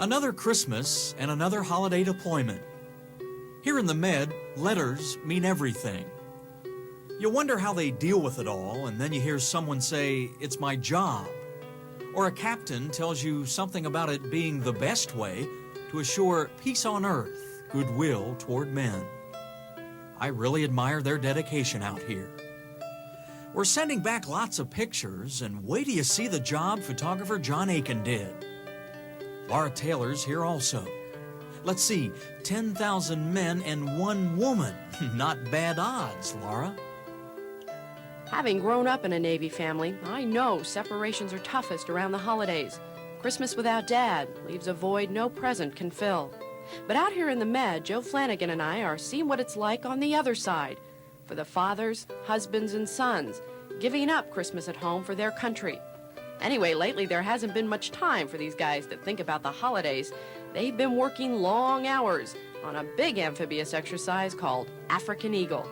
Another Christmas and another holiday deployment. Here in the Med, letters mean everything. You wonder how they deal with it all, and then you hear someone say, "It's my job." Or a captain tells you something about it being the best way to assure peace on earth, goodwill toward men. I really admire their dedication out here. We're sending back lots of pictures, and wait till you see the job photographer John Aiken did. Laura Taylor's here also. Let's see, 10,000 men and 1 woman. Not bad odds, Laura. Having grown up in a Navy family, I know separations are toughest around the holidays. Christmas without Dad leaves a void no present can fill. But out here in the Med, Joe Flanagan and I are seeing what it's like on the other side, for the fathers, husbands, and sons giving up Christmas at home for their country. Anyway, lately there hasn't been much time for these guys to think about the holidays. They've been working long hours on a big amphibious exercise called African Eagle.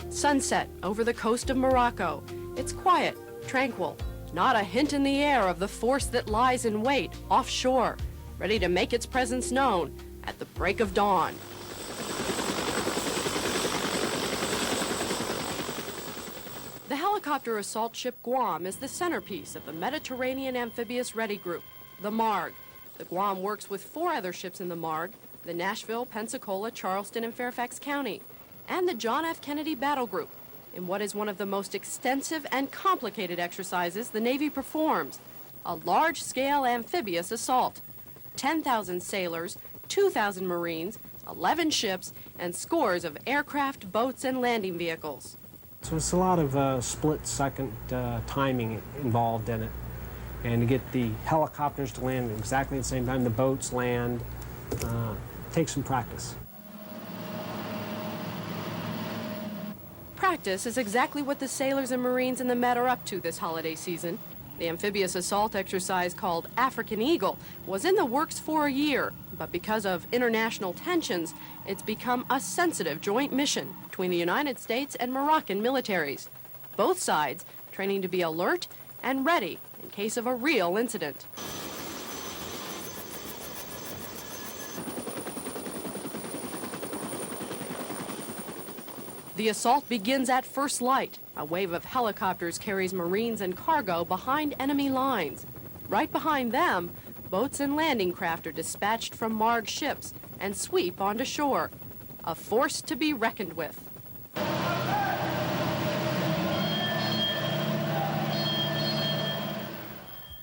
Sunset over the coast of Morocco. It's quiet, tranquil, not a hint in the air of the force that lies in wait offshore, ready to make its presence known at the break of dawn. The helicopter assault ship Guam is the centerpiece of the Mediterranean Amphibious Ready Group, the MARG. The Guam works with 4 other ships in the MARG, the Nashville, Pensacola, Charleston, and Fairfax County, and the John F. Kennedy Battle Group, in what is one of the most extensive and complicated exercises the Navy performs, a large-scale amphibious assault. 10,000 sailors, 2,000 Marines, 11 ships, and scores of aircraft, boats, and landing vehicles. So it's a lot of split-second timing involved in it. And to get the helicopters to land at exactly the same time the boats land takes some practice. Practice is exactly what the sailors and Marines in the Med are up to this holiday season. The amphibious assault exercise called African Eagle was in the works for a year, but because of international tensions, it's become a sensitive joint mission between the United States and Moroccan militaries. Both sides training to be alert and ready in case of a real incident. The assault begins at first light. A wave of helicopters carries Marines and cargo behind enemy lines. Right behind them, boats and landing craft are dispatched from MARG ships and sweep onto shore. A force to be reckoned with.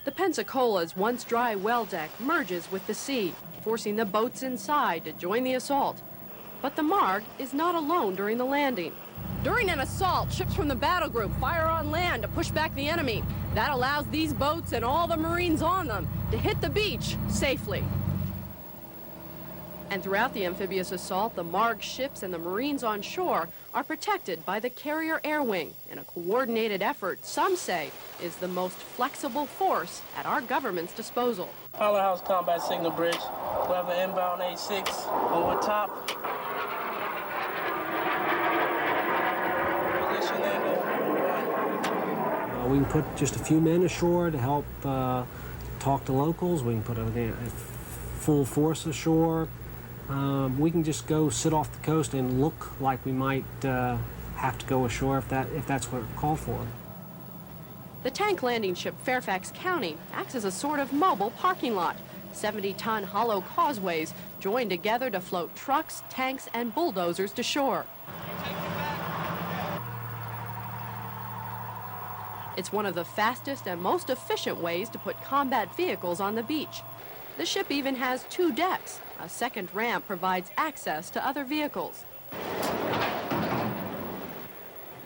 The Pensacola's once dry well deck merges with the sea, forcing the boats inside to join the assault. But the MARG is not alone during the landing. During an assault, ships from the battle group fire on land to push back the enemy. That allows these boats and all the Marines on them to hit the beach safely. And throughout the amphibious assault, the MARG ships and the Marines on shore are protected by the carrier air wing in a coordinated effort some say is the most flexible force at our government's disposal. Pilot House Combat Signal Bridge. We have an inbound A6 over top. Position angle 1. We can put just a few men ashore to help talk to locals. We can put a full force ashore. We can just go sit off the coast and look like we might have to go ashore if that's what it's called for. The tank landing ship Fairfax County acts as a sort of mobile parking lot. 70-ton hollow causeways join together to float trucks, tanks, and bulldozers to shore. It's one of the fastest and most efficient ways to put combat vehicles on the beach. The ship even has 2 decks. A second ramp provides access to other vehicles.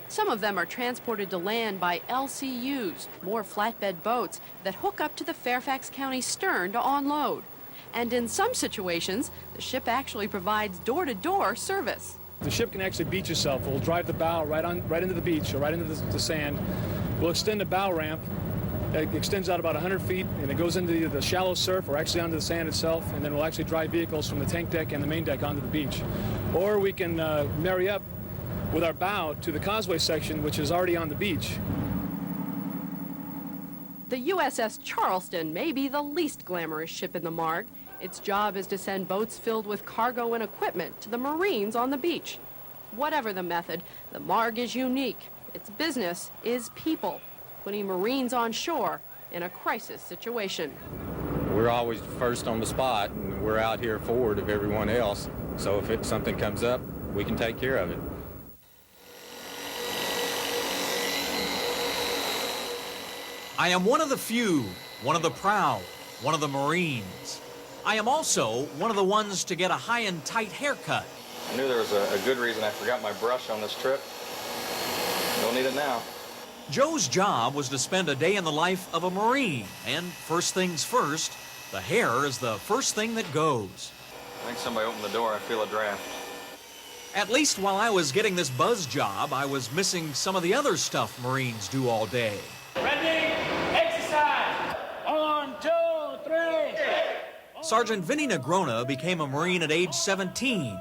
Some of them are transported to land by LCUs, more flatbed boats that hook up to the Fairfax County stern to unload. And in some situations, the ship actually provides door-to-door service. The ship can actually beach itself. We'll drive the bow right into the beach or right into the sand. We'll extend the bow ramp. It extends out about 100 feet, and it goes into the shallow surf or actually onto the sand itself, and then we'll actually drive vehicles from the tank deck and the main deck onto the beach. Or we can marry up with our bow to the causeway section, which is already on the beach. The USS Charleston may be the least glamorous ship in the MARG. Its job is to send boats filled with cargo and equipment to the Marines on the beach. Whatever the method, the MARG is unique. Its business is people, putting Marines on shore in a crisis situation. We're always first on the spot, and we're out here forward of everyone else. So if something comes up, we can take care of it. I am one of the few, one of the proud, one of the Marines. I am also one of the ones to get a high and tight haircut. I knew there was a good reason I forgot my brush on this trip. Don't need it now. Joe's job was to spend a day in the life of a Marine, and first things first, the hair is the first thing that goes. I think somebody opened the door. I feel a draft. At least while I was getting this buzz job, I was missing some of the other stuff Marines do all day. Ready, exercise. 1, 2, 3. Sergeant Vinny Negrona became a Marine at age 17.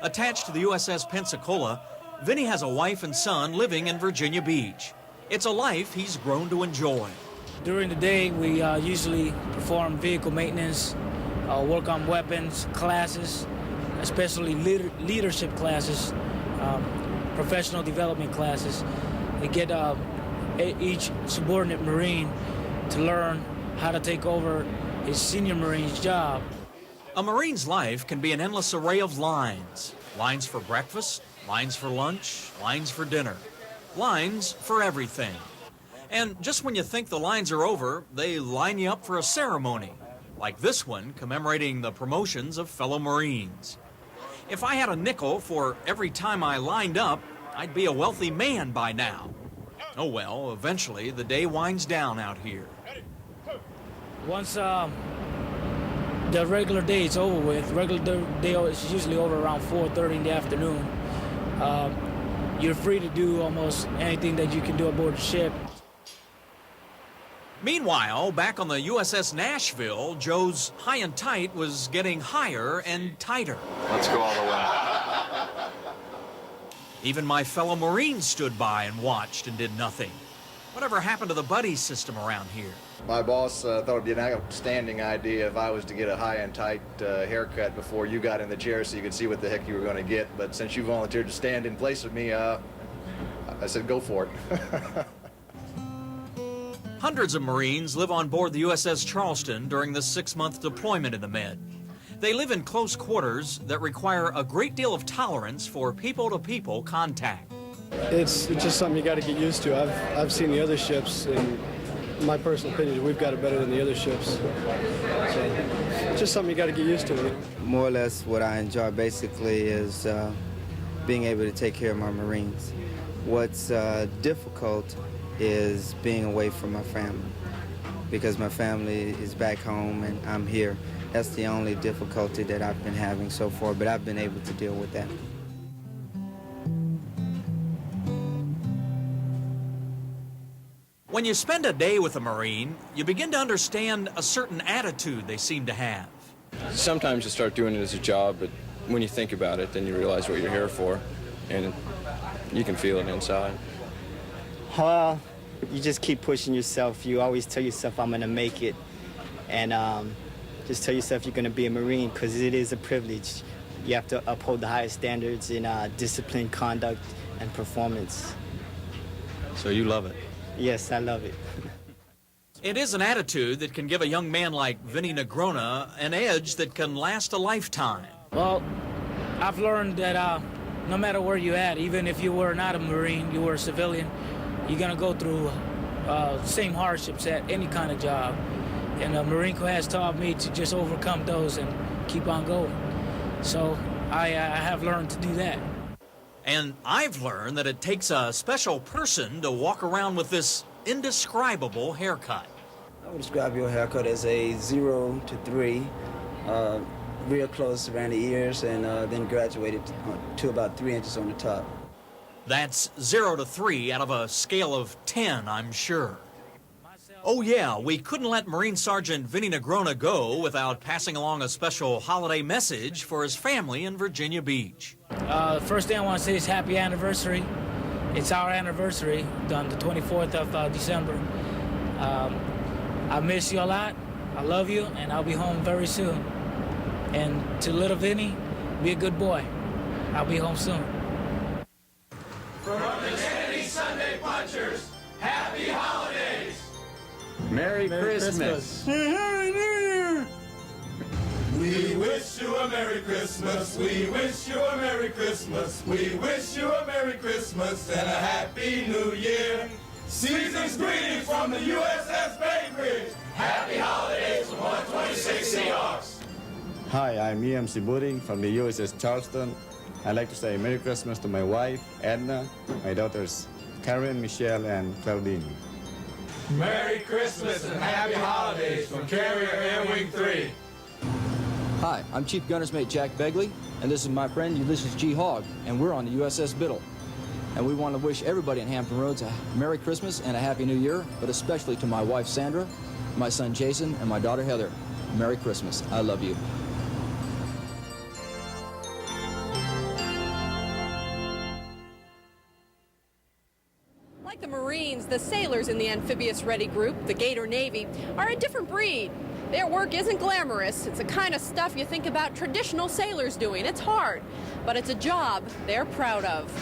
Attached to the USS Pensacola, Vinny has a wife and son living in Virginia Beach. It's a life he's grown to enjoy. During the day, we usually perform vehicle maintenance, work on weapons, classes, especially leadership classes, professional development classes. They get each subordinate Marine to learn how to take over his senior Marine's job. A Marine's life can be an endless array of lines. Lines for breakfast, lines for lunch, lines for dinner. Lines for everything. And just when you think the lines are over, they line you up for a ceremony, like this one commemorating the promotions of fellow Marines. If I had a nickel for every time I lined up, I'd be a wealthy man by now. Oh well, eventually the day winds down out here. Once the regular day is over with, regular day is usually over around 4:30 in the afternoon. You're free to do almost anything that you can do aboard the ship. Meanwhile, back on the USS Nashville, Joe's high and tight was getting higher and tighter. Let's go all the way. Even my fellow Marines stood by and watched and did nothing. Whatever happened to the buddy system around here? My boss thought it'd be an outstanding idea if I was to get a high and tight haircut before you got in the chair so you could see what the heck you were going to get. But since you volunteered to stand in place of me, I said go for it. Hundreds of Marines live on board the USS Charleston during the 6-month deployment in the Med. They live in close quarters that require a great deal of tolerance for people-to-people contact. It's just something you got to get used to. I've seen the other ships, and in my personal opinion, we've got it better than the other ships. So it's just something you got to get used to. More or less what I enjoy basically is being able to take care of my Marines. What's difficult is being away from my family, because my family is back home and I'm here. That's the only difficulty that I've been having so far, but I've been able to deal with that. When you spend a day with a Marine, you begin to understand a certain attitude they seem to have. Sometimes you start doing it as a job, but when you think about it, then you realize what you're here for, and you can feel it inside. Well, you just keep pushing yourself. You always tell yourself, I'm going to make it. And just tell yourself you're going to be a Marine, because it is a privilege. You have to uphold the highest standards in discipline, conduct, and performance. So you love it? Yes, I love it. It is an attitude that can give a young man like Vinny Negrona an edge that can last a lifetime. Well, I've learned that no matter where you're at, even if you were not a Marine, you were a civilian, you're going to go through same hardships at any kind of job. And the Marine Corps has taught me to just overcome those and keep on going. So I have learned to do that. And I've learned that it takes a special person to walk around with this indescribable haircut. I would describe your haircut as a 0 to 3, real close around the ears, and then graduated to about 3 inches on the top. That's 0 to 3 out of a scale of 10, I'm sure. Oh yeah, we couldn't let Marine Sergeant Vinny Negrona go without passing along a special holiday message for his family in Virginia Beach. First thing I want to say is happy anniversary. It's our anniversary on the 24th of December. I miss you a lot. I love you, and I'll be home very soon. And to little Vinny, be a good boy. I'll be home soon. From the Kennedy Sunday Punchers, happy holidays! Merry Christmas! Happy New Year! We wish you a Merry Christmas. We wish you a Merry Christmas. We wish you a Merry Christmas and a Happy New Year. Season's greetings from the USS Bay Bridge. Happy holidays from 126 Seahawks. Hi, I'm EMC Booding from the USS Charleston. I'd like to say Merry Christmas to my wife, Edna, my daughters, Karen, Michelle, and Claudine. Merry Christmas and Happy Holidays from Carrier Air Wing 3. Hi, I'm Chief Gunner's Mate Jack Begley, and this is my friend Ulysses G. Hogg, and we're on the USS Biddle. And we want to wish everybody in Hampton Roads a Merry Christmas and a Happy New Year, but especially to my wife Sandra, my son Jason, and my daughter Heather. Merry Christmas. I love you. Like the Marines, the sailors in the amphibious ready group, the Gator Navy, are a different breed. Their work isn't glamorous. It's the kind of stuff you think about traditional sailors doing. It's hard, but it's a job they're proud of.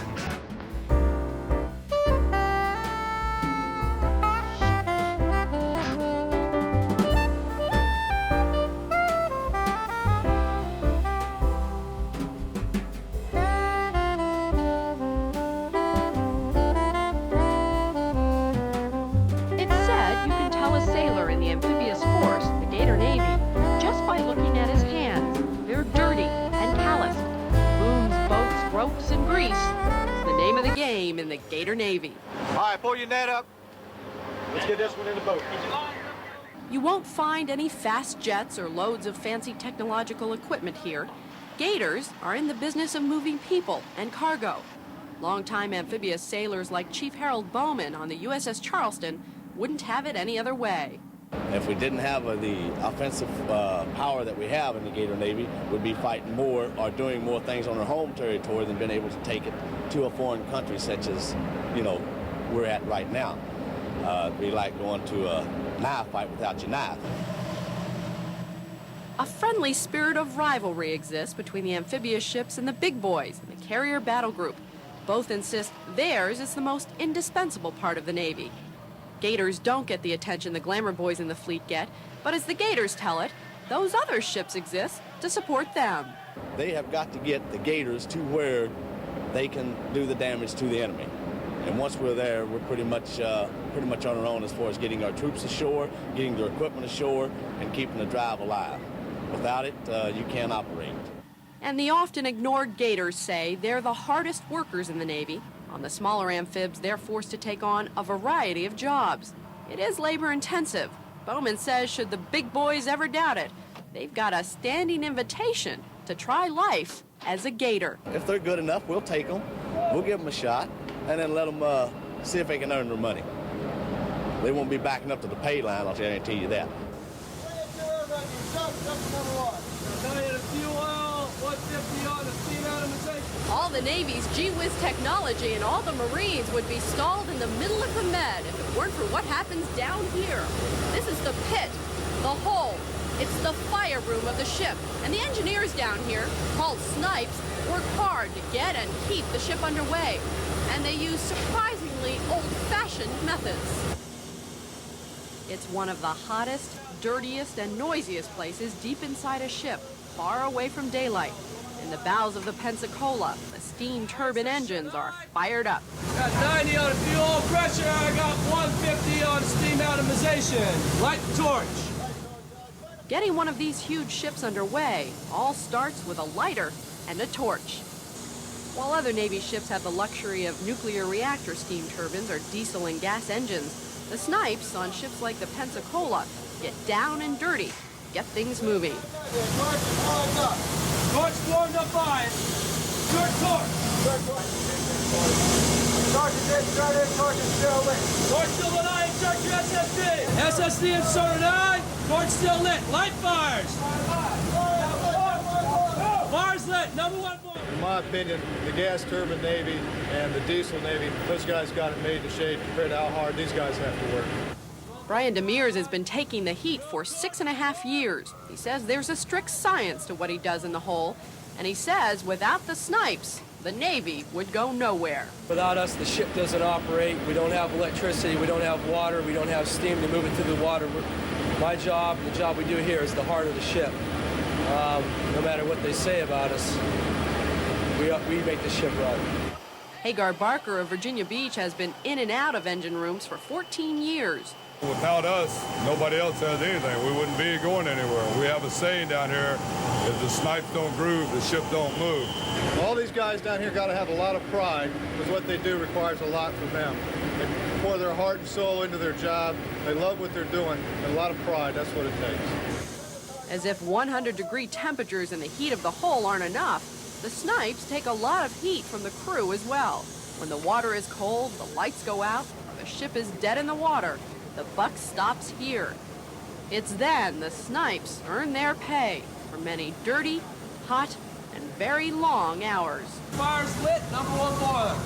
And grease. It's the name of the game in the Gator Navy. All right, pull your net up. Let's get this one in the boat. You won't find any fast jets or loads of fancy technological equipment here. Gators are in the business of moving people and cargo. Longtime amphibious sailors like Chief Harold Bowman on the USS Charleston wouldn't have it any other way. If we didn't have the offensive power that we have in the Gator Navy, we'd be fighting more or doing more things on our home territory than being able to take it to a foreign country such as, we're at right now. It'd be like going to a knife fight without your knife. A friendly spirit of rivalry exists between the amphibious ships and the big boys in the carrier battle group. Both insist theirs is the most indispensable part of the Navy. Gators don't get the attention the glamour boys in the fleet get, but as the Gators tell it, those other ships exist to support them. They have got to get the Gators to where they can do the damage to the enemy. And once we're there, we're pretty much on our own as far as getting our troops ashore, getting their equipment ashore, and keeping the drive alive. Without it, you can't operate. And the often ignored Gators say they're the hardest workers in the Navy. On the smaller amphibs, they're forced to take on a variety of jobs. It is labor-intensive. Bowman says should the big boys ever doubt it, they've got a standing invitation to try life as a Gator. If they're good enough, we'll take them. We'll give them a shot, and then let them see if they can earn their money. They won't be backing up to the pay line, I'll guarantee you that. All the Navy's gee-whiz technology and all the Marines would be stalled in the middle of the Med if it weren't for what happens down here. This is the pit, the hull. It's the fire room of the ship. And the engineers down here, called snipes, work hard to get and keep the ship underway. And they use surprisingly old-fashioned methods. It's one of the hottest, dirtiest, and noisiest places deep inside a ship, far away from daylight. In the bows of the Pensacola, the steam turbine engines are fired up. Got 90 on the fuel pressure, I got 150 on steam atomization. Light the torch. Getting one of these huge ships underway all starts with a lighter and a torch. While other Navy ships have the luxury of nuclear reactor steam turbines or diesel and gas engines, the snipes on ships like the Pensacola get down and dirty, get things moving. Torch warmed up by it. Your torch. Torch is in, start in, torch is still lit. Torch still lit, I start your SSD. SSD inserted on, torch still lit. Light fires. Fires lit, number one. In my opinion, the gas turbine Navy and the diesel Navy, those guys got it made to shape compared to how hard these guys have to work. Brian Demers has been taking the heat for 6.5 years. He says there's a strict science to what he does in the hole, and he says without the snipes, the Navy would go nowhere. Without us, the ship doesn't operate. We don't have electricity, we don't have water, we don't have steam to move it through the water. My job, the job we do here, is the heart of the ship. No matter what they say about us, we make the ship run. Hagar Barker of Virginia Beach has been in and out of engine rooms for 14 years. Without us, nobody else has anything. We wouldn't be going anywhere. We have a saying down here, if the snipes don't groove, the ship don't move. All these guys down here got to have a lot of pride, because what they do requires a lot from them. They pour their heart and soul into their job. They love what they're doing, and a lot of pride, that's what it takes. As if 100-degree temperatures and the heat of the hull aren't enough, the snipes take a lot of heat from the crew as well. When the water is cold, the lights go out, or the ship is dead in the water, the buck stops here. It's then the snipes earn their pay for many dirty, hot, and very long hours. Fire's lit, number 1 boiler.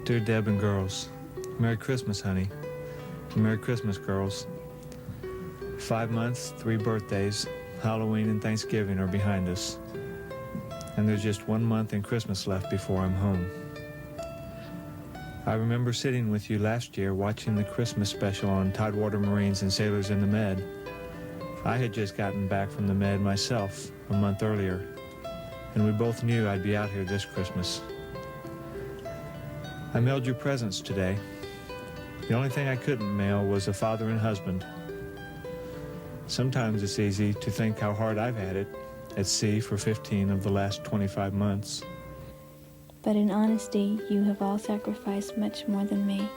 Dear Deb and girls, Merry Christmas, honey. Merry Christmas, girls. 5 months, 3 birthdays, Halloween and Thanksgiving are behind us. And there's just 1 month and Christmas left before I'm home. I remember sitting with you last year watching the Christmas special on Tidewater Marines and Sailors in the Med. I had just gotten back from the Med myself a month earlier, and we both knew I'd be out here this Christmas. I mailed you presents today. The only thing I couldn't mail was a father and husband. Sometimes it's easy to think how hard I've had it at sea for 15 of the last 25 months. But in honesty, you have all sacrificed much more than me.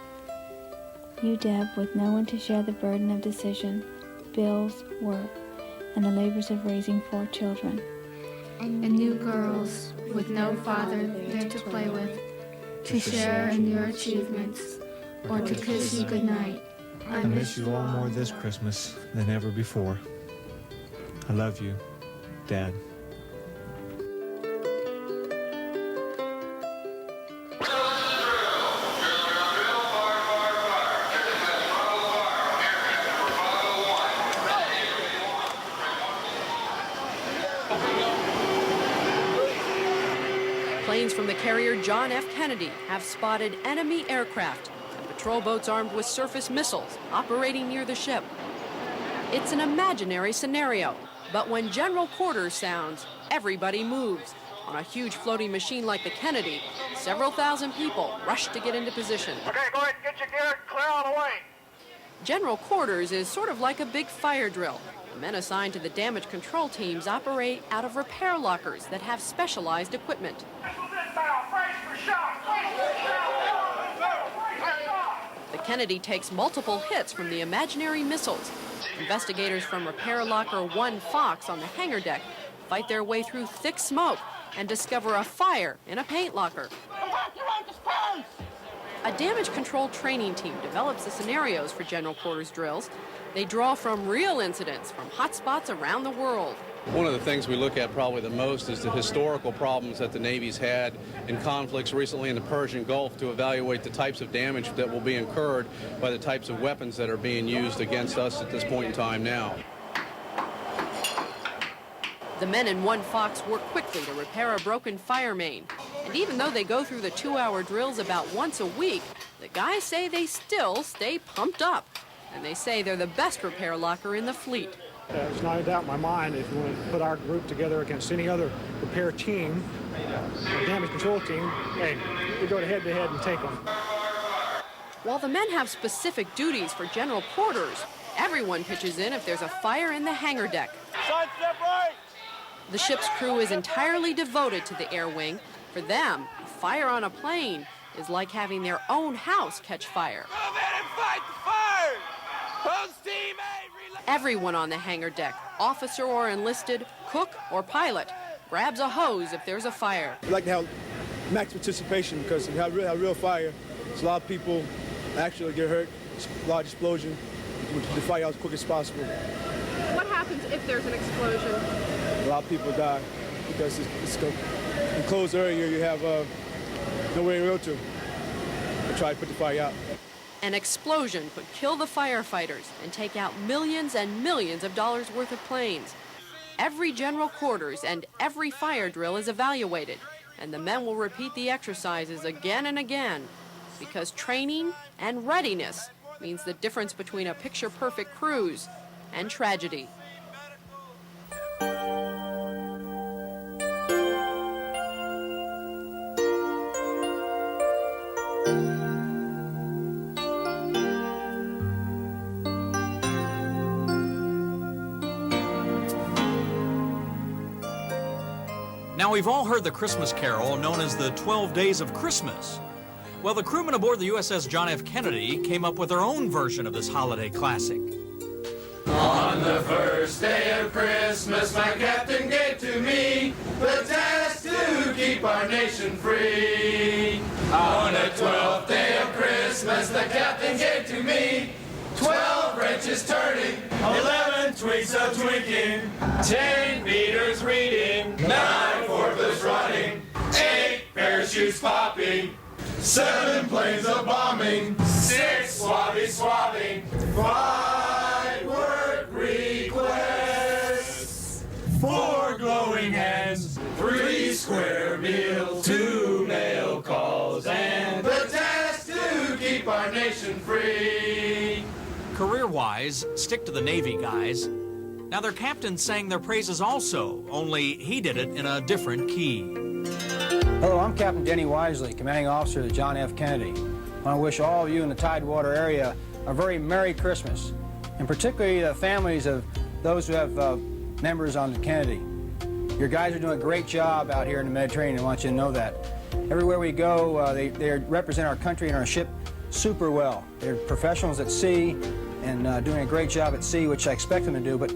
You, Deb, with no one to share the burden of decision, bills, work, and the labors of raising 4 children. And you girls, with no father there to play with, to share in your achievements, or to kiss you goodnight. I miss you all more this Christmas than ever before. I love you, Dad. Planes from the carrier John F. Kennedy have spotted enemy aircraft and patrol boats armed with surface missiles operating near the ship. It's an imaginary scenario, but when General Quarters sounds, everybody moves. On a huge floating machine like the Kennedy, several thousand people rush to get into position. Okay, go ahead and get your gear, clear all the way. General Quarters is sort of like a big fire drill. The men assigned to the damage control teams operate out of repair lockers that have specialized equipment. The Kennedy takes multiple hits from the imaginary missiles. Investigators from Repair Locker 1 Fox on the hangar deck fight their way through thick smoke and discover a fire in a paint locker. A damage control training team develops the scenarios for General Quarters drills. They draw from real incidents from hotspots around the world. One of the things we look at probably the most is the historical problems that the Navy's had in conflicts recently in the Persian Gulf to evaluate the types of damage that will be incurred by the types of weapons that are being used against us at this point in time now. The men in 1 Fox work quickly to repair a broken fire main. And even though they go through the 2-hour drills about once a week, the guys say they still stay pumped up. And they say they're the best repair locker in the fleet. There's not a doubt in my mind if you want to put our group together against any other repair team, or damage control team, hey, we go head-to-head and take them. While the men have specific duties for General Quarters, everyone pitches in if there's a fire in the hangar deck. Sidestep right! The ship's crew is entirely devoted to the air wing. For them, a fire on a plane is like having their own house catch fire. Move in and fight the fire! Hose team A, Everyone on the hangar deck, officer or enlisted, cook or pilot, grabs a hose if there's a fire. We like to have max participation because if you have real fire, it's a lot of people actually get hurt, large explosion, with the fire out as quick as possible. What happened? happens if there's an explosion? A lot of people die because it's an enclosed area. You have nowhere to go to try to put the fire out. An explosion could kill the firefighters and take out millions and millions of dollars worth of planes. Every general quarters and every fire drill is evaluated, and the men will repeat the exercises again and again, because training and readiness means the difference between a picture-perfect cruise and tragedy. Now, we've all heard the Christmas carol known as the 12 Days of Christmas. Well, the crewmen aboard the USS John F. Kennedy came up with their own version of this holiday classic. On the first day of Christmas, my captain gave to me the task to keep our nation free. On the 12th day of Christmas, the captain gave to me 12 wrenches turning, 11 twigs a twinking, 10 meters reading, 9 forklifts running, 8 parachutes popping, 7 planes a bombing, 6 swabbing, 5 work requests, 4 glowing hands, 3 square meals, 2 mail calls, and the task to keep our nation free. Career-wise, stick to the Navy guys. Now, their captain sang their praises also, only he did it in a different key. Hello, I'm Captain Denny Wisely, Commanding Officer of the John F. Kennedy. I want to wish all of you in the Tidewater area a very Merry Christmas, and particularly the families of those who have members on the Kennedy. Your guys are doing a great job out here in the Mediterranean. I want you to know that. Everywhere we go, they represent our country and our ship super well. They're professionals at sea and doing a great job at sea, which I expect them to do. But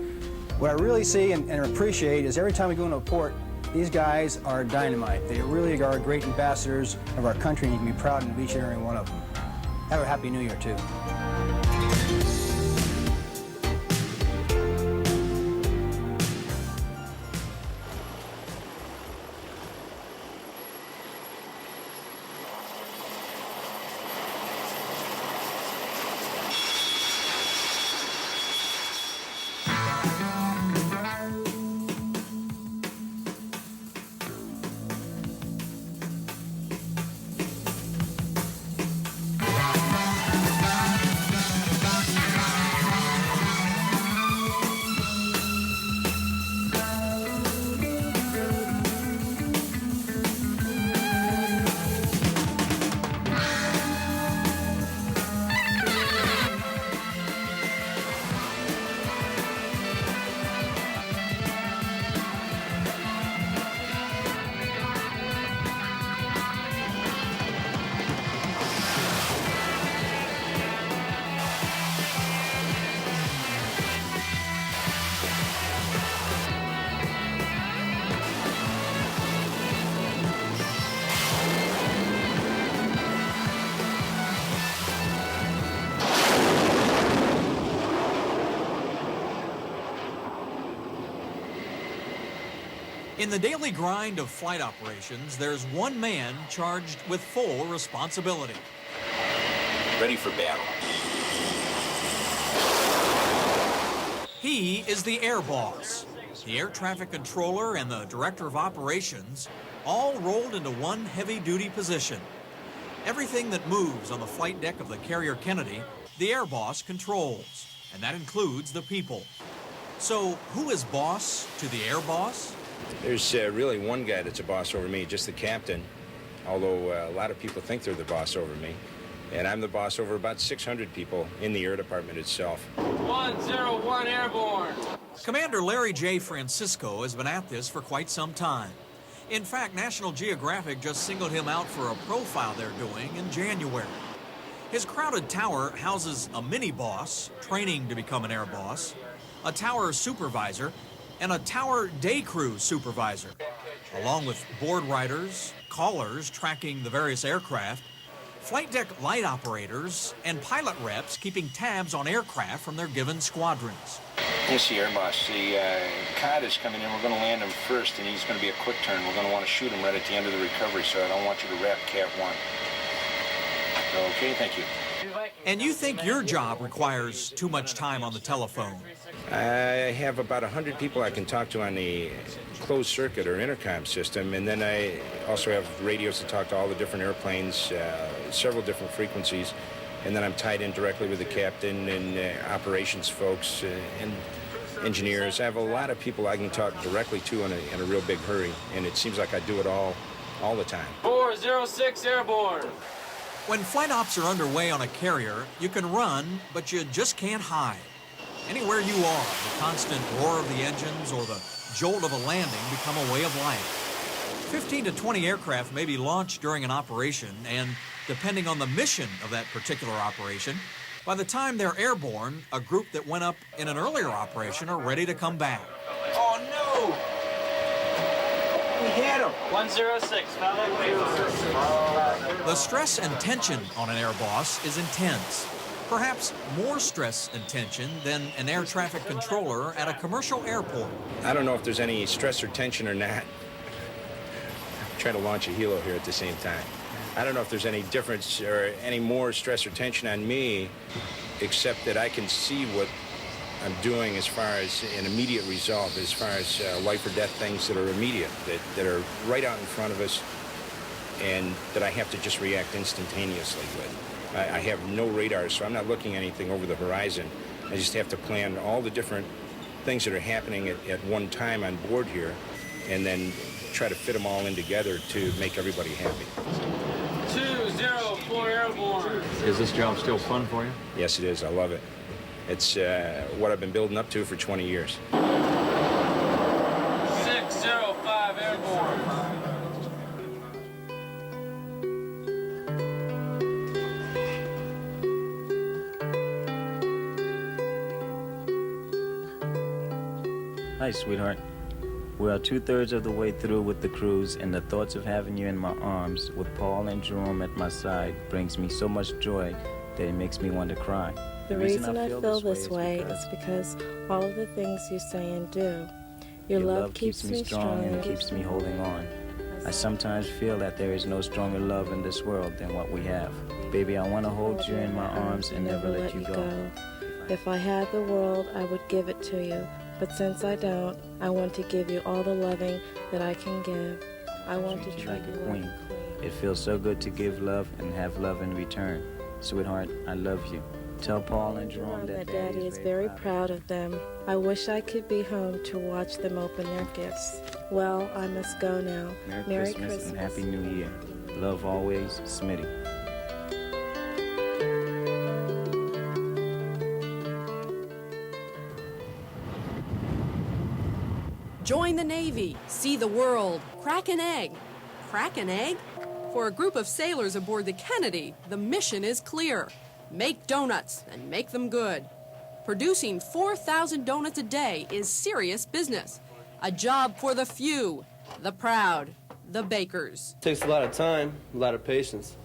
what I really see and appreciate is every time we go into a port, these guys are dynamite. They really are great ambassadors of our country, and you can be proud of each and every one of them. Have a Happy New Year, too. In the daily grind of flight operations, there's one man charged with full responsibility. Ready for battle. He is the air boss. The air traffic controller and the director of operations all rolled into one heavy-duty position. Everything that moves on the flight deck of the carrier Kennedy, the air boss controls, and that includes the people. So who is boss to the air boss? There's really one guy that's a boss over me, just the captain, although a lot of people think they're the boss over me. And I'm the boss over about 600 people in the Air Department itself. 101 Airborne. Commander Larry J. Francisco has been at this for quite some time. In fact, National Geographic just singled him out for a profile they're doing in January. His crowded tower houses a mini-boss, training to become an air boss, a tower supervisor, and a tower day crew supervisor, along with board riders, callers tracking the various aircraft, flight deck light operators, and pilot reps keeping tabs on aircraft from their given squadrons. Yes, Air Boss. The cod is coming in. We're going to land him first, and he's going to be a quick turn. We're going to want to shoot him right at the end of the recovery, so I don't want you to wrap Cat 1. Okay, thank you. And you think your job requires too much time on the telephone? I have about 100 people I can talk to on the closed circuit or intercom system, and then I also have radios to talk to all the different airplanes, several different frequencies, and then I'm tied in directly with the captain and operations folks and engineers. I have a lot of people I can talk directly to in a real big hurry, and it seems like I do it all the time. 406 Airborne. When flight ops are underway on a carrier, you can run, but you just can't hide. Anywhere you are, the constant roar of the engines or the jolt of a landing become a way of life. 15 to 20 aircraft may be launched during an operation, and depending on the mission of that particular operation, by the time they're airborne, a group that went up in an earlier operation are ready to come back. Oh, no! We hit him. 106. The stress and tension on an air boss is intense. Perhaps more stress and tension than an air traffic controller at a commercial airport. I don't know if there's any stress or tension or not. I'm trying to launch a helo here at the same time. I don't know if there's any difference or any more stress or tension on me, except that I can see what I'm doing as far as an immediate result, as far as life or death things that are immediate, that are right out in front of us, and that I have to just react instantaneously with. I have no radar, so I'm not looking at anything over the horizon. I just have to plan all the different things that are happening at one time on board here, and then try to fit them all in together to make everybody happy. 204 Airborne. Is this job still fun for you? Yes, it is. I love it. It's what I've been building up to for 20 years. 605 Airborne. Hi, sweetheart. We are 2/3 of the way through with the cruise, and the thoughts of having you in my arms with Paul and Jerome at my side brings me so much joy that it makes me want to cry. The reason I feel this way is because all of the things you say and do. Your love keeps me strong and keeps me holding on. I sometimes feel that there is no stronger love in this world than what we have. Baby, I want to hold you in my arms and never let you go. If I had the world, I would give it to you. But since I don't, I want to give you all the loving that I can give. I want to treat you like a queen. It feels so good to give love and have love in return. Sweetheart, I love you. Tell Paul and Jerome that Daddy is very proud of them. I wish I could be home to watch them open their gifts. Well, I must go now. Merry Christmas and Happy New Year. Love always, Smitty. Join the Navy, see the world, crack an egg. Crack an egg? For a group of sailors aboard the Kennedy, the mission is clear. Make donuts and make them good. Producing 4,000 donuts a day is serious business. A job for the few, the proud, the bakers. It takes a lot of time, a lot of patience,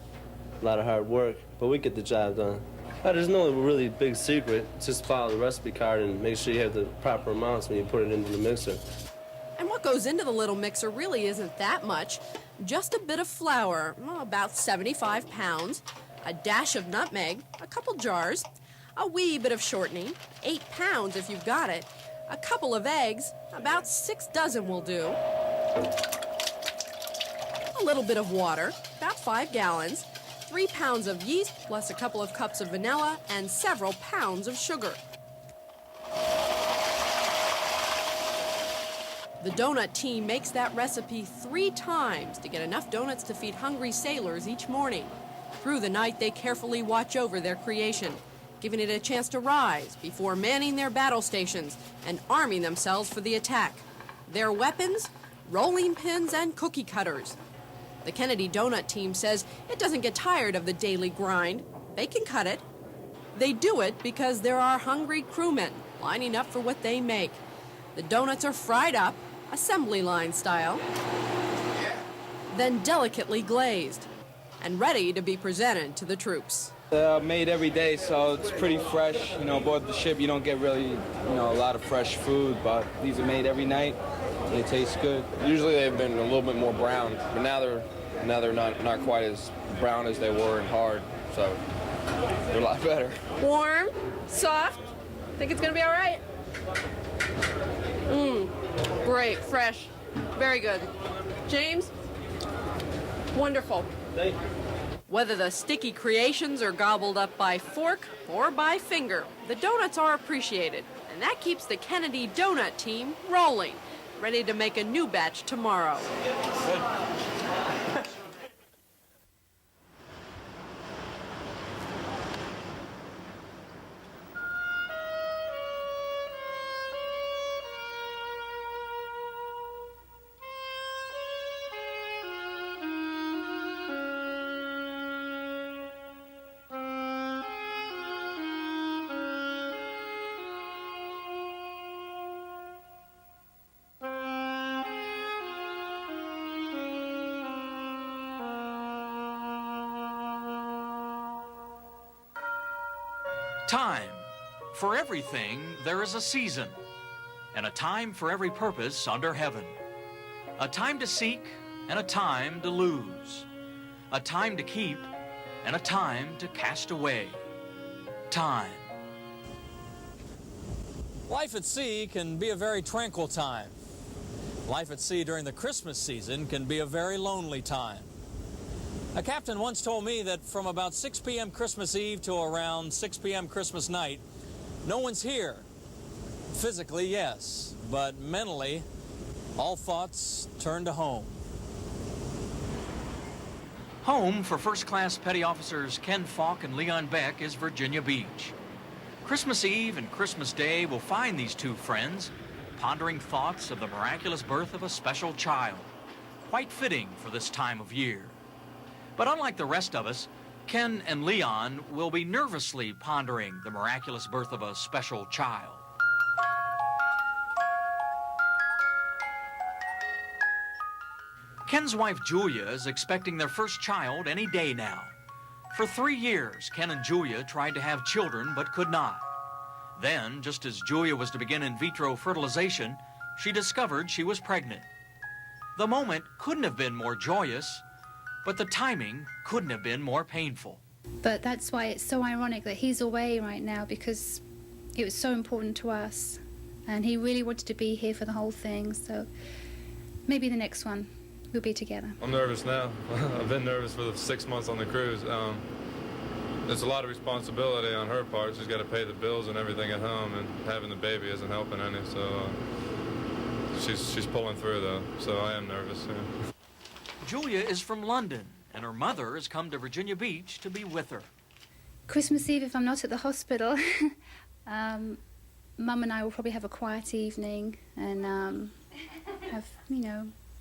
a lot of hard work, but we get the job done. There's no really big secret. Just follow the recipe card and make sure you have the proper amounts when you put it into the mixer. And what goes into the little mixer really isn't that much. Just a bit of flour, about 75 pounds, a dash of nutmeg, a couple jars, a wee bit of shortening, 8 pounds if you've got it, a couple of eggs, about 6 dozen will do, a little bit of water, about 5 gallons, 3 pounds of yeast, plus a couple of cups of vanilla, and several pounds of sugar. The donut team makes that recipe 3 times to get enough donuts to feed hungry sailors each morning. Through the night, they carefully watch over their creation, giving it a chance to rise before manning their battle stations and arming themselves for the attack. Their weapons? Rolling pins and cookie cutters. The Kennedy donut team says it doesn't get tired of the daily grind. They can cut it. They do it because there are hungry crewmen lining up for what they make. The donuts are fried up, assembly line style, then delicately glazed and ready to be presented to the troops. Made every day, so it's pretty fresh. You know, aboard the ship, you don't get really, a lot of fresh food, but these are made every night. They taste good. Usually they've been a little bit more brown, but now they're not quite as brown as they were and hard, so they're a lot better. Warm, soft. Think it's gonna be all right? Great, fresh, very good. James, wonderful. Thank you. Whether the sticky creations are gobbled up by fork or by finger, the donuts are appreciated, and that keeps the Kennedy Donut team rolling, ready to make a new batch tomorrow. Time. For everything, there is a season, and a time for every purpose under heaven. A time to seek, and a time to lose. A time to keep, and a time to cast away. Time. Life at sea can be a very tranquil time. Life at sea during the Christmas season can be a very lonely time. A captain once told me that from about 6 p.m. Christmas Eve to around 6 p.m. Christmas night, no one's here. Physically, yes, but mentally, all thoughts turn to home. Home for first-class petty officers Ken Falk and Leon Beck is Virginia Beach. Christmas Eve and Christmas Day will find these two friends pondering thoughts of the miraculous birth of a special child, quite fitting for this time of year. But unlike the rest of us, Ken and Leon will be nervously pondering the miraculous birth of a special child. Ken's wife Julia is expecting their first child any day now. For 3 years, Ken and Julia tried to have children but could not. Then, just as Julia was to begin in vitro fertilization, she discovered she was pregnant. The moment couldn't have been more joyous, but the timing couldn't have been more painful. But that's why it's so ironic that he's away right now, because it was so important to us. And he really wanted to be here for the whole thing, so maybe the next one we'll be together. I'm nervous now. I've been nervous for the 6 months on the cruise. There's a lot of responsibility on her part. She's got to pay the bills and everything at home, and having the baby isn't helping any, so she's pulling through, though, so I am nervous. Yeah. Julia is from London, and her mother has come to Virginia Beach to be with her. Christmas Eve, if I'm not at the hospital, Mum and I will probably have a quiet evening and have,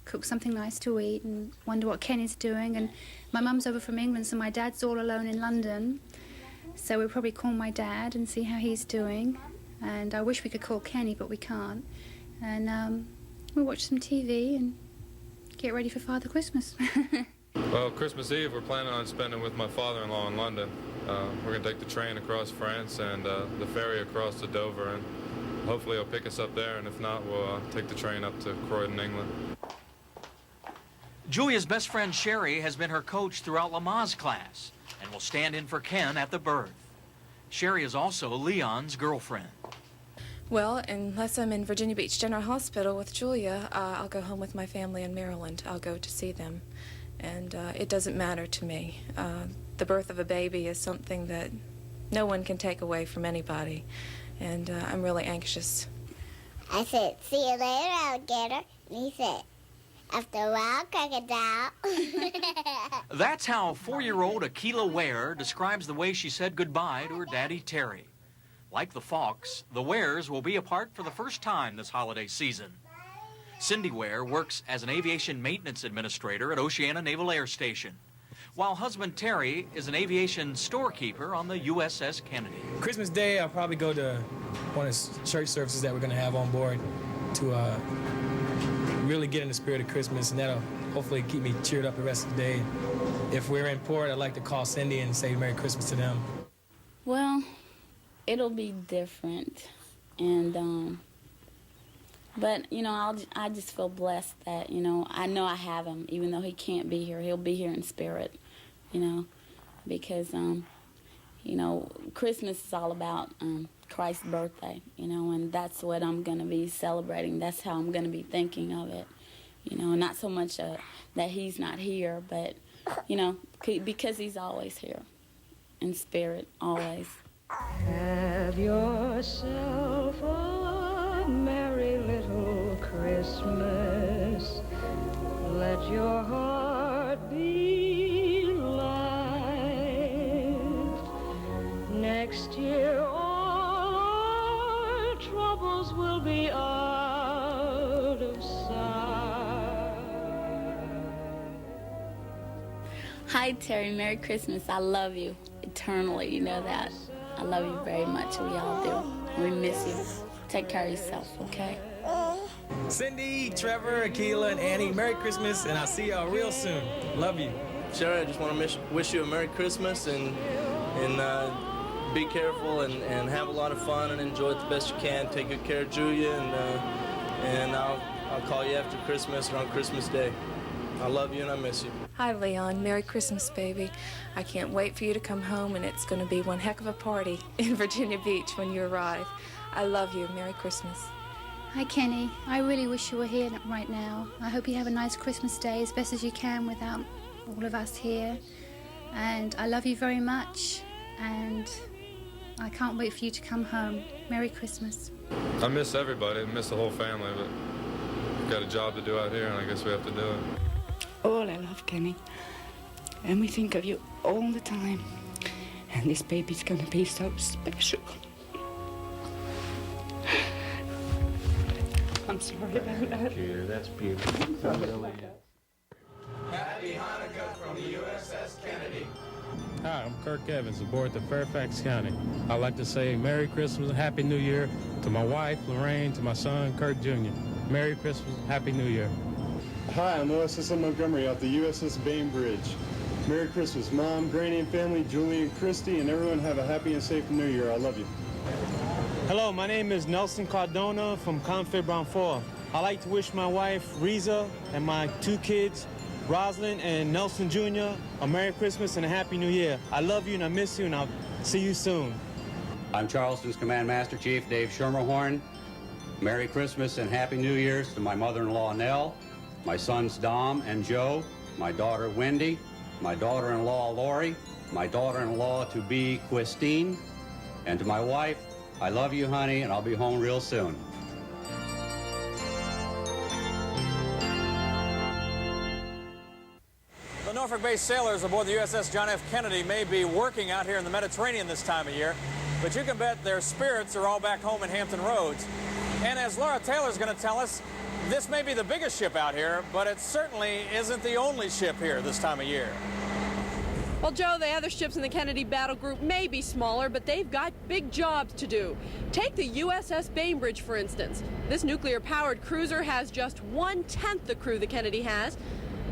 cook something nice to eat and wonder what Kenny's doing. And my mum's over from England, so my dad's all alone in London. So we'll probably call my dad and see how he's doing. And I wish we could call Kenny, but we can't. And we'll watch some TV and get ready for Father Christmas. Well, Christmas Eve we're planning on spending with my father-in-law in London. We're going to take the train across France and the ferry across to Dover, and hopefully he'll pick us up there, and if not, we'll take the train up to Croydon, England. Julia's best friend Sherry has been her coach throughout Lamaze class and will stand in for Ken at the birth. Sherry is also Leon's girlfriend. Well, unless I'm in Virginia Beach General Hospital with Julia, I'll go home with my family in Maryland. I'll go to see them. And it doesn't matter to me. The birth of a baby is something that no one can take away from anybody. And I'm really anxious. I said, see you later, alligator. And he said, after a while, crocodile. That's how 4-year-old Akila Ware describes the way she said goodbye to her daddy, Terry. Like the Falks, the Wares will be apart for the first time this holiday season. Cindy Ware works as an aviation maintenance administrator at Oceana Naval Air Station, while husband Terry is an aviation storekeeper on the USS Kennedy. Christmas Day, I'll probably go to one of the church services that we're going to have on board. to really get in the spirit of Christmas, and that'll hopefully keep me cheered up the rest of the day. If we're in port, I'd like to call Cindy and say Merry Christmas to them. Well, it'll be different, and but you know, I just feel blessed that, you know I have him, even though he can't be here. He'll be here in spirit, you know, because you know, Christmas is all about Christ's birthday, you know, and that's what I'm going to be celebrating. That's how I'm going to be thinking of it, you know, not so much that he's not here, but, you know, because he's always here, in spirit, always. Have yourself a merry little Christmas. Let your heart be light. Next year all our troubles will be out of sight. Hi, Terry. Merry Christmas. I love you eternally. You know that. I love you very much. We all do. We miss you. Take care of yourself, okay? Cindy, Trevor, Akila, and Annie, Merry Christmas, and I'll see y'all real soon. Love you. Sherry, I just want to wish you a Merry Christmas and be careful and have a lot of fun and enjoy it the best you can. Take good care of Julia, and I'll call you after Christmas or on Christmas Day. I love you and I miss you. Hi, Leon. Merry Christmas, baby. I can't wait for you to come home, and it's going to be one heck of a party in Virginia Beach when you arrive. I love you. Merry Christmas. Hi, Kenny. I really wish you were here right now. I hope you have a nice Christmas day as best as you can without all of us here. And I love you very much, and I can't wait for you to come home. Merry Christmas. I miss everybody. I miss the whole family, but we've got a job to do out here, and I guess we have to do it. All I love, Kenny. And we think of you all the time. And this baby's gonna be so special. I'm sorry about that. That's beautiful. Happy Hanukkah from the USS Kennedy. Hi, I'm Kirk Evans aboard the Fairfax County. I'd like to say Merry Christmas and Happy New Year to my wife, Lorraine, to my son, Kirk Jr. Merry Christmas, Happy New Year. Hi, I'm OSS Montgomery off the USS Bainbridge. Merry Christmas, Mom, Granny, and family, Julie and Christy, and everyone have a happy and safe New Year. I love you. Hello, my name is Nelson Cardona from Confed Brown 4. I'd like to wish my wife, Riza, and my 2 kids, Roslyn and Nelson Jr., a Merry Christmas and a Happy New Year. I love you and I miss you, and I'll see you soon. I'm Charleston's Command Master Chief Dave Schermerhorn. Merry Christmas and Happy New Year's to my mother-in-law, Nell, my sons Dom and Joe, my daughter Wendy, my daughter-in-law Lori, my daughter-in-law-to-be Christine, and to my wife, I love you, honey, and I'll be home real soon. The Norfolk-based sailors aboard the USS John F. Kennedy may be working out here in the Mediterranean this time of year, but you can bet their spirits are all back home in Hampton Roads. And as Laura Taylor's going to tell us, this may be the biggest ship out here, but it certainly isn't the only ship here this time of year. Well, Joe, the other ships in the Kennedy battle group may be smaller, but they've got big jobs to do. Take the USS Bainbridge, for instance. This nuclear-powered cruiser has just 1/10 the crew the Kennedy has,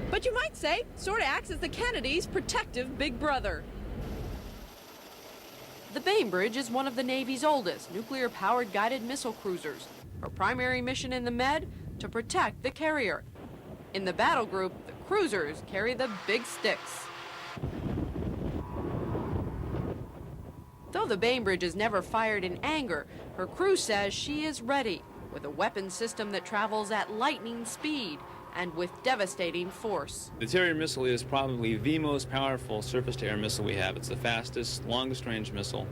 but you might say sort of acts as the Kennedy's protective big brother. The Bainbridge is one of the Navy's oldest nuclear-powered guided missile cruisers. Her primary mission in the Med, to protect the carrier. In the battle group, the cruisers carry the big sticks. Though the Bainbridge is never fired in anger, her crew says she is ready, with a weapon system that travels at lightning speed and with devastating force. The Terrier missile is probably the most powerful surface-to-air missile we have. It's the fastest, longest-range missile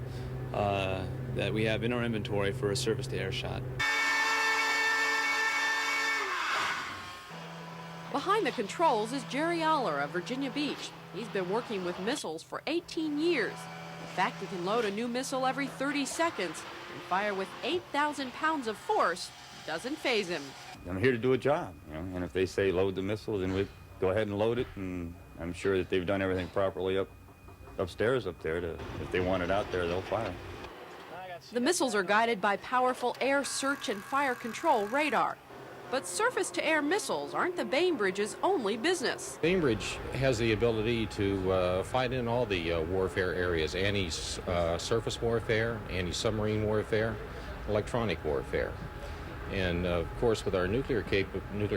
that we have in our inventory for a surface-to-air shot. Behind the controls is Jerry Aller of Virginia Beach. He's been working with missiles for 18 years. In fact, he can load a new missile every 30 seconds and fire with 8,000 pounds of force. Doesn't faze him. I'm here to do a job, you know, and if they say load the missile, then we go ahead and load it, and I'm sure that they've done everything properly upstairs up there. If they want it out there, they'll fire. The missiles are guided by powerful air search and fire control radar. But surface-to-air missiles aren't the Bainbridge's only business. Bainbridge has the ability to fight in all the warfare areas: anti-surface warfare, anti-submarine warfare, electronic warfare. And of course, with our nuclear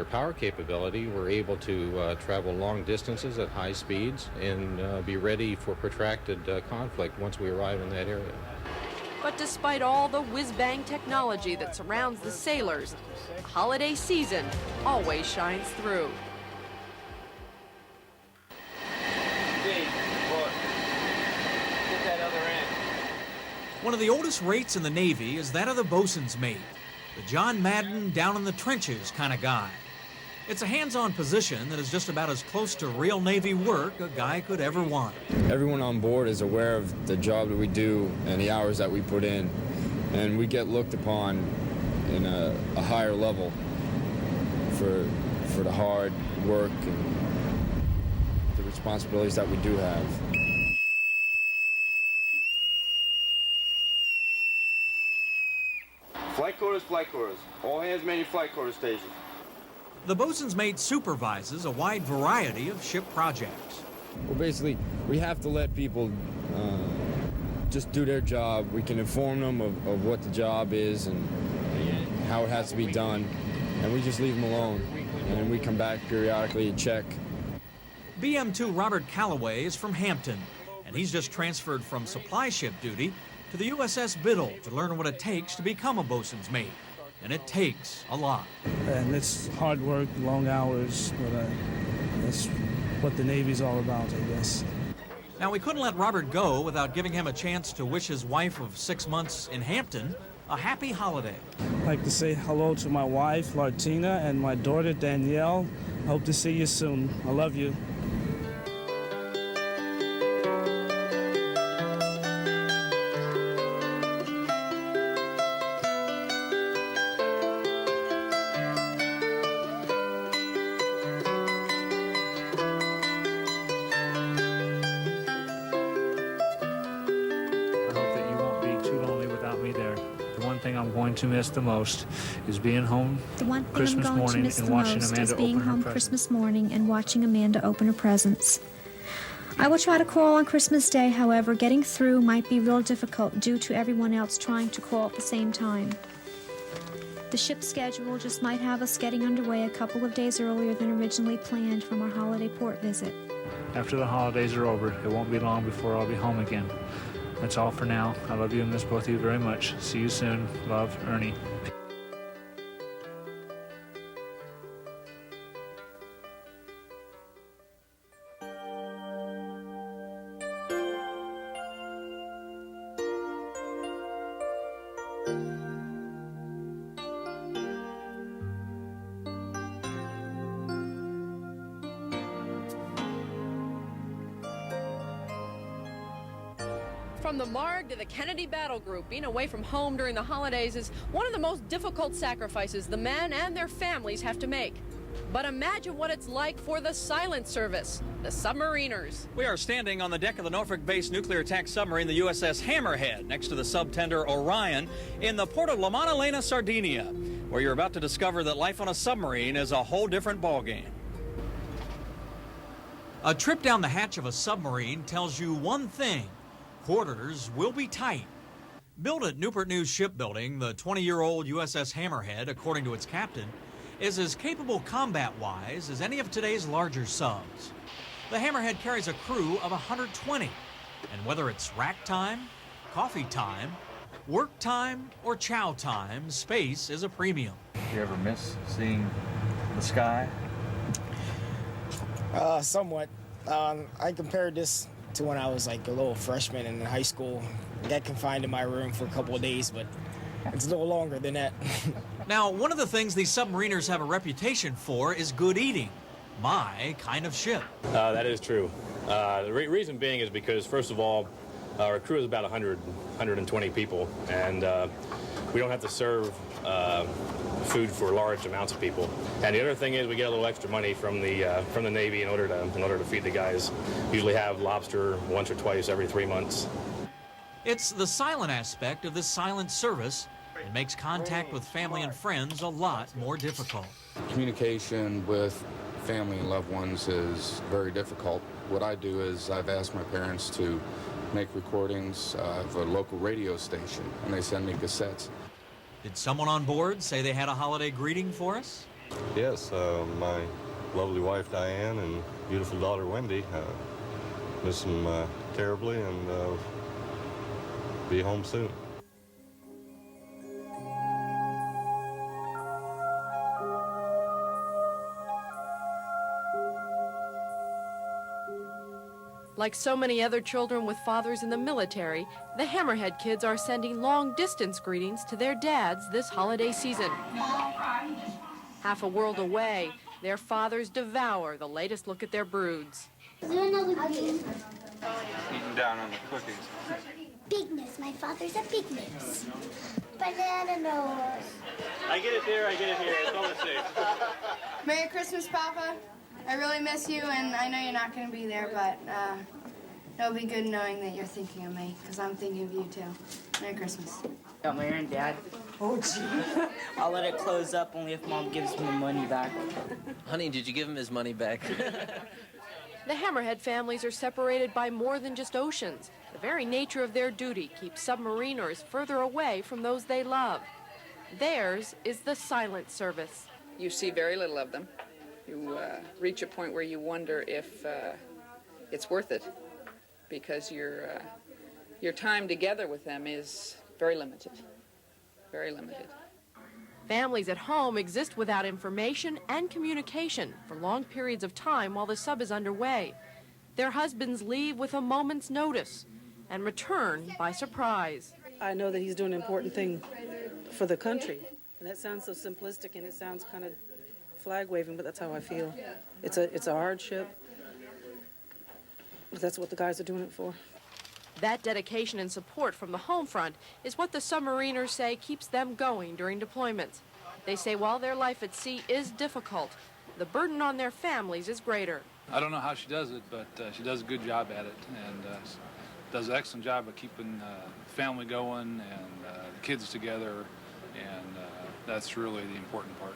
power capability, we're able to travel long distances at high speeds and be ready for protracted conflict once we arrive in that area. But despite all the whiz-bang technology that surrounds the sailors, the holiday season always shines through. Get that other end. One of the oldest rates in the Navy is that of the bosun's mate, the John Madden down in the trenches kind of guy. It's a hands-on position that is just about as close to real Navy work a guy could ever want. Everyone on board is aware of the job that we do and the hours that we put in, and we get looked upon in a higher level for the hard work and the responsibilities that we do have. Flight quarters. All hands man your flight quarters station. The bosun's mate supervises a wide variety of ship projects. Well, basically, we have to let people just do their job. We can inform them of what the job is and how it has to be done, and we just leave them alone. And we come back periodically and check. BM2 Robert Calloway is from Hampton, and he's just transferred from supply ship duty to the USS Biddle to learn what it takes to become a bosun's mate. And it takes a lot. And it's hard work, long hours, but that's what the Navy's all about, I guess. Now, we couldn't let Robert go without giving him a chance to wish his wife of 6 months in Hampton a happy holiday. I'd like to say hello to my wife, Lartina, and my daughter, Danielle. Hope to see you soon. I love you. To miss the most is being home the one thing Christmas I'm going morning to miss and the watching most Amanda is being open her home presents. Christmas morning and watching Amanda open her presents. I will try to crawl on Christmas Day, however, getting through might be real difficult due to everyone else trying to crawl at the same time. The ship schedule just might have us getting underway a couple of days earlier than originally planned from our holiday port visit. After the holidays are over, it won't be long before I'll be home again. That's all for now. I love you and miss both of you very much. See you soon. Love, Ernie. From the Marg to the Kennedy Battle Group, being away from home during the holidays is one of the most difficult sacrifices the men and their families have to make. But imagine what it's like for the silent service, the submariners. We are standing on the deck of the Norfolk-based nuclear attack submarine, the USS Hammerhead, next to the subtender Orion in the port of La Maddalena, Sardinia, where you're about to discover that life on a submarine is a whole different ballgame. A trip down the hatch of a submarine tells you one thing: quarters will be tight. Built at Newport News Shipbuilding, the 20-year-old USS Hammerhead, according to its captain, is as capable combat-wise as any of today's larger subs. The Hammerhead carries a crew of 120, and whether it's rack time, coffee time, work time, or chow time, space is a premium. You ever miss seeing the sky? Somewhat. I compared this to when I was like a little freshman in high school. I got confined in my room for a couple of days, but it's a little longer than that. Now, one of the things these submariners have a reputation for is good eating. My kind of ship. That is true. The reason being is because, first of all, our crew is about 120 people, and we don't have to serve food for large amounts of people. And the other thing is we get a little extra money from the Navy in order to feed the guys. Usually have lobster once or twice every 3 months. It's the silent aspect of this silent service that makes contact with family and friends a lot more difficult. Communication with family and loved ones is very difficult. What I do is I've asked my parents to make recordings of a local radio station, and they send me cassettes. Did someone on board say they had a holiday greeting for us? Yes, my lovely wife Diane and beautiful daughter Wendy. Miss them terribly, and be home soon. Like so many other children with fathers in the military, the Hammerhead kids are sending long-distance greetings to their dads this holiday season. Half a world away, their fathers devour the latest look at their broods. Is there another cookie? Eating down on the cookies. Big nose. My father's a big nose. Banana nose. I get it there, I get it here. It's all the same. Merry Christmas, Papa. I really miss you, and I know you're not going to be there, but it'll be good knowing that you're thinking of me, because I'm thinking of you, too. Merry Christmas. Got my own dad. Oh, gee. I'll let it close up only if Mom gives me the money back. Honey, did you give him his money back? The Hammerhead families are separated by more than just oceans. The very nature of their duty keeps submariners further away from those they love. Theirs is the silent service. You see very little of them. You reach a point where you wonder if it's worth it, because your time together with them is very limited, very limited. Families at home exist without information and communication for long periods of time while the sub is underway. Their husbands leave with a moment's notice and return by surprise. I know that he's doing an important thing for the country, and that sounds so simplistic and it sounds kind of flag waving, but that's how I feel. It's a hardship, but that's what the guys are doing it for. That dedication and support from the home front is what the submariners say keeps them going during deployments. They say while their life at sea is difficult, the burden on their families is greater. I don't know how she does it, but she does a good job at it, and does an excellent job of keeping the family going and the kids together, and that's really the important part.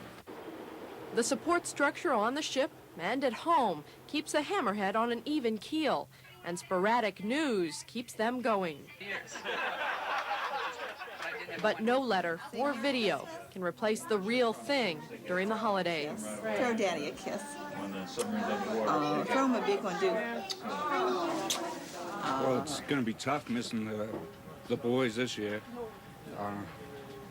The support structure on the ship and at home keeps the Hammerhead on an even keel, and sporadic news keeps them going. But no letter or video can replace the real thing during the holidays. Throw Daddy a kiss. Throw him a big one, too. Well, it's going to be tough missing the boys this year.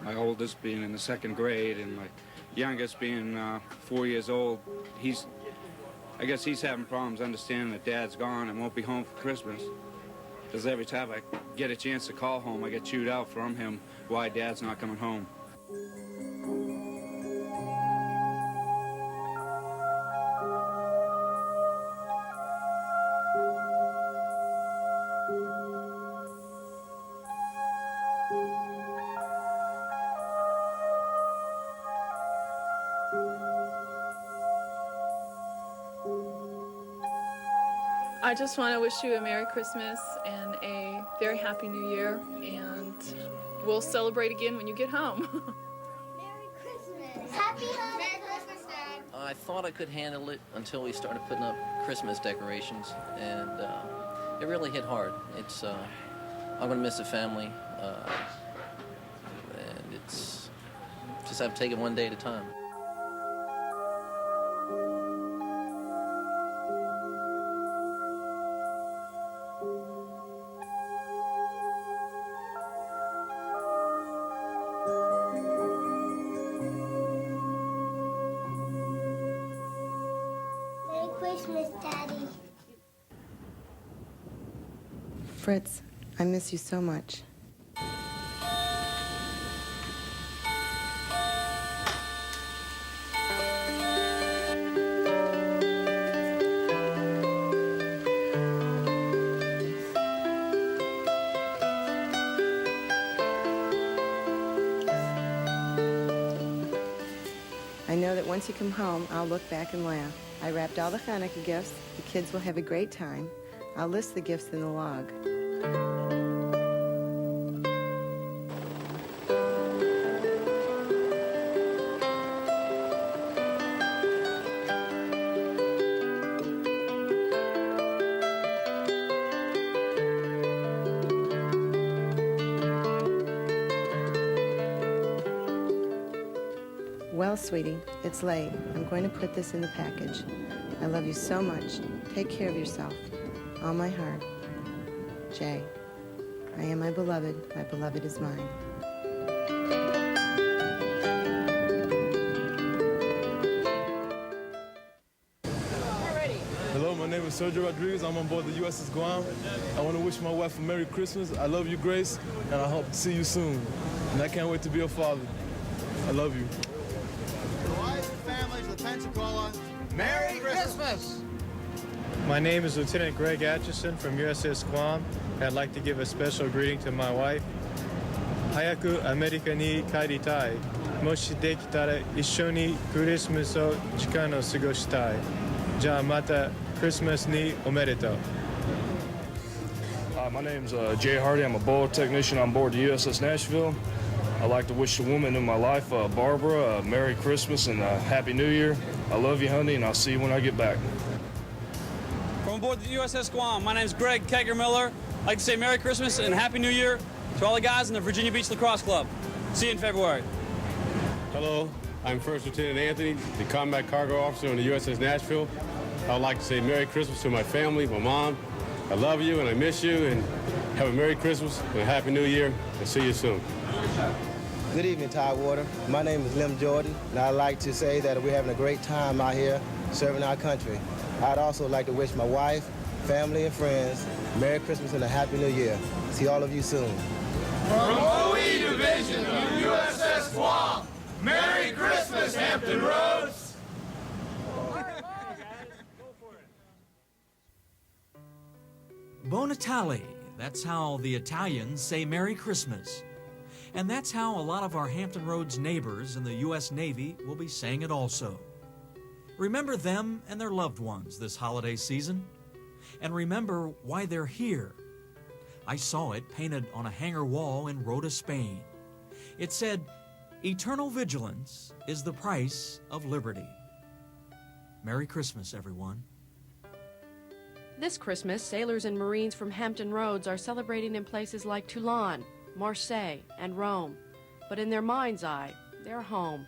My oldest being in the 2nd grade and my youngest being 4 years old. I guess he's having problems understanding that Dad's gone and won't be home for Christmas. Because every time I get a chance to call home, I get chewed out from him why Dad's not coming home. I just want to wish you a Merry Christmas and a very Happy New Year, and we'll celebrate again when you get home. Merry Christmas. Happy holidays. Merry Christmas, Dad. I thought I could handle it until we started putting up Christmas decorations, and it really hit hard. It's I'm going to miss the family, and it's just have to take it one day at a time. Christmas, Daddy. Fritz, I miss you so much. I know that once you come home, I'll look back and laugh. I wrapped all the Hanukkah gifts. The kids will have a great time. I'll list the gifts in the log. Well, sweetie, it's late. I'm going to put this in the package. I love you so much. Take care of yourself. All my heart. Jay. I am my beloved is mine. Hello, my name is Sergio Rodriguez. I'm on board the USS Guam. I want to wish my wife a Merry Christmas. I love you, Grace, and I hope to see you soon. And I can't wait to be your father. I love you. The wives and families of Pensacola, Merry Christmas! My name is Lieutenant Greg Atchison from USS Guam. I'd like to give a special greeting to my wife. Hayaku America ni kairitai. Moshi dekitara ishou ni Christmas o chikano sugoshitai. Ja mata Christmas ni omedetou. My name's Jay Hardy. I'm a boiler technician on board the USS Nashville. I'd like to wish the woman in my life, Barbara, a Merry Christmas and a Happy New Year. I love you, honey, and I'll see you when I get back. From aboard the USS Guam, my name's Greg Kager-Miller. I'd like to say Merry Christmas and Happy New Year to all the guys in the Virginia Beach Lacrosse Club. See you in February. Hello, I'm First Lieutenant Anthony, the Combat Cargo Officer on the USS Nashville. I would like to say Merry Christmas to my family, my mom. I love you and I miss you, and have a Merry Christmas and a Happy New Year, and see you soon. Good evening, Tidewater. My name is Lim Jordan, and I'd like to say that we're having a great time out here serving our country. I'd also like to wish my wife, family, and friends Merry Christmas and a Happy New Year. See all of you soon. From OE Division of USS Guam, Merry Christmas, Hampton Roads! Buon Natale. That's how the Italians say Merry Christmas. And that's how a lot of our Hampton Roads neighbors in the U.S. Navy will be saying it also. Remember them and their loved ones this holiday season. And remember why they're here. I saw it painted on a hangar wall in Rota, Spain. It said, "Eternal vigilance is the price of liberty." Merry Christmas, everyone. This Christmas, sailors and Marines from Hampton Roads are celebrating in places like Toulon, Marseille, and Rome. But in their mind's eye, they're home.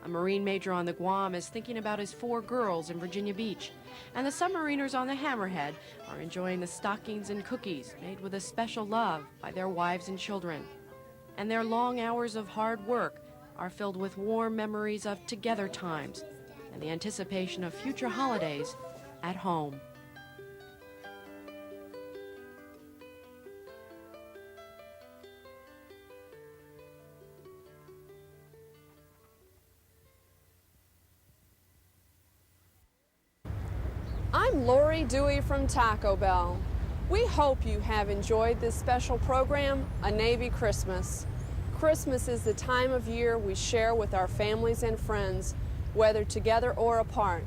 A Marine major on the Guam is thinking about his 4 girls in Virginia Beach, and the submariners on the Hammerhead are enjoying the stockings and cookies made with a special love by their wives and children. And their long hours of hard work are filled with warm memories of together times and the anticipation of future holidays at home. I'm Lori Dewey from Taco Bell. We hope you have enjoyed this special program, A Navy Christmas. Christmas is the time of year we share with our families and friends, whether together or apart.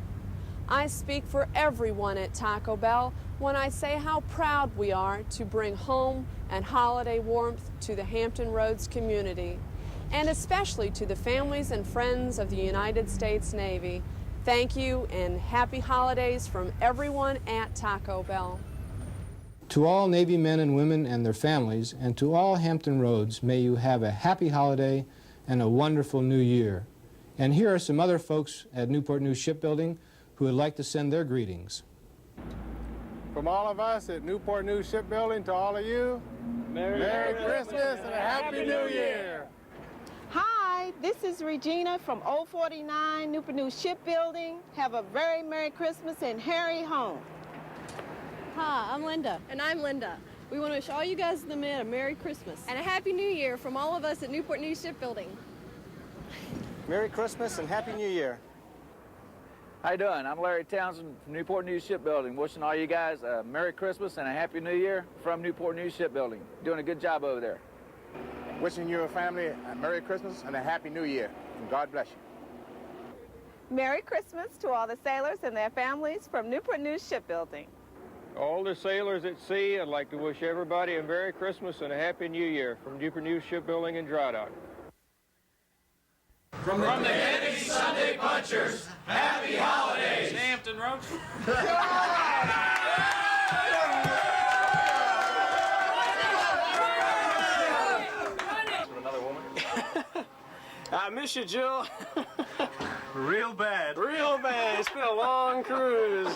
I speak for everyone at Taco Bell when I say how proud we are to bring home and holiday warmth to the Hampton Roads community, and especially to the families and friends of the United States Navy. Thank you and happy holidays from everyone at Taco Bell. To all Navy men and women and their families, and to all Hampton Roads, may you have a happy holiday and a wonderful new year. And here are some other folks at Newport News Shipbuilding who would like to send their greetings. From all of us at Newport News Shipbuilding to all of you, Merry Christmas and a Happy New Year. Hi, this is Regina from 049 Newport News Shipbuilding. Have a very Merry Christmas and hurry home. Hi, I'm Linda. And I'm Linda. We want to wish all you guys in the Med a Merry Christmas. And a Happy New Year from all of us at Newport News Shipbuilding. Merry Christmas and Happy New Year. How you doing? I'm Larry Townsend from Newport News Shipbuilding. Wishing all you guys a Merry Christmas and a Happy New Year from Newport News Shipbuilding. Doing a good job over there. Wishing your family a Merry Christmas and a Happy New Year. And God bless you. Merry Christmas to all the sailors and their families from Newport News Shipbuilding. All the sailors at sea, I'd like to wish everybody a Merry Christmas and a Happy New Year from Newport News Shipbuilding and Dry Dock. From the Kennedy Sunday Punchers, happy holidays! Hampton Roads. I miss you, Jill. Real bad. Real bad. It's been a long cruise.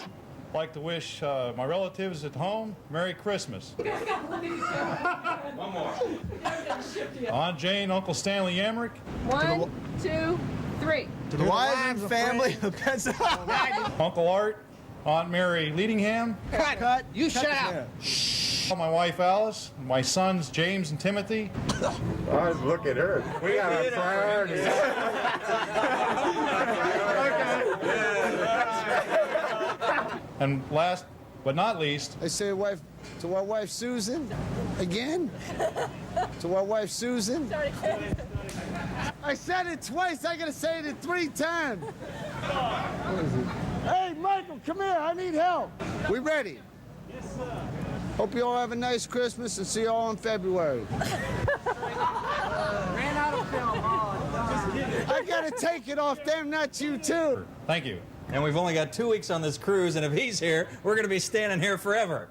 Like to wish my relatives at home Merry Christmas. One more. Aunt Jane, Uncle Stanley Yamrick. 1, 2, 3. To the wives and family of Pennsylvania. Uncle Art, Aunt Mary Leadingham. Cut. You shut up. My wife Alice, my sons James and Timothy. Oh, look at her. We got our priorities. And last but not least, I say to our wife Susan, again. To our wife Susan. I said it twice. I gotta say it 3 times. Hey, Michael, come here. I need help. We ready? Yes, sir. Hope you all have a nice Christmas and see you all in February. Ran out of film. I gotta take it off them, not you too. Thank you. And we've only got 2 weeks on this cruise, and if he's here, we're going to be standing here forever.